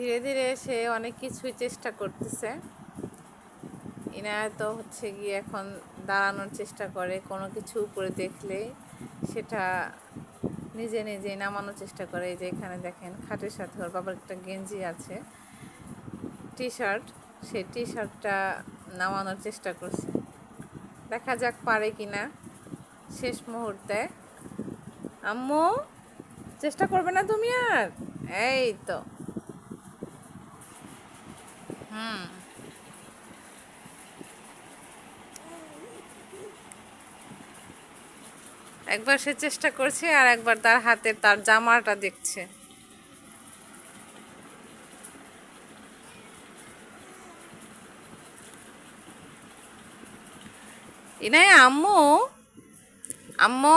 ধীরে ধীরে সে অনেক কিছুই চেষ্টা করতেছে। ইনায়া তো হচ্ছে গিয়ে এখন দাঁড়ানোর চেষ্টা করে, কোনো কিছু উপরে দেখলে সেটা নিজে নিজেই নামানোর চেষ্টা করে। এই যে এখানে দেখেন খাটের সাথে ওর বাবার একটা গেঞ্জি আছে, টি শার্ট, সেই টি শার্টটা নামানোর চেষ্টা করছে। দেখা যাক পারে কিনা শেষ মুহূর্তে। আম্মু চেষ্টা করবে না তুমি আর? এই তো একবার সে চেষ্টা করছে আর একবার তার হাতে তার জামাটা দেখছে। ইনায়া আম্মু, আম্মু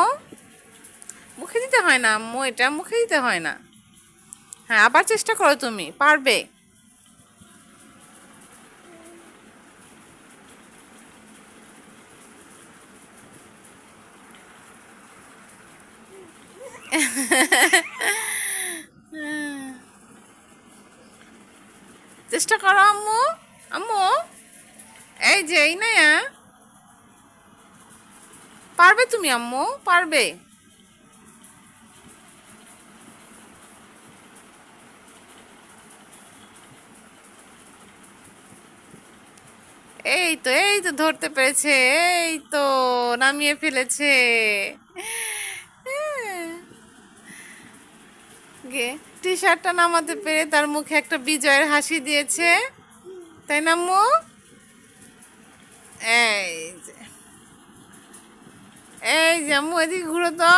মুখে দিতে হয় না আম্মু, এটা মুখে দিতে হয় না। হ্যাঁ আবার চেষ্টা করো, তুমি পারবে। চেষ্টা করো আম্মু, আম্মু এই যে ইনায়া পারবে, তুমি আম্মু পারবে। এই তো এই তো ধরতে পেরেছে, এই তো নামিয়ে ফেলেছে। গে টি শার্টটা নামাতে পেরে তার মুখে একটা বিজয়ের হাসি দিয়েছে, তাই না আম্মু? এই যে, এই যে আম্মু এদিকে ঘুরো তো।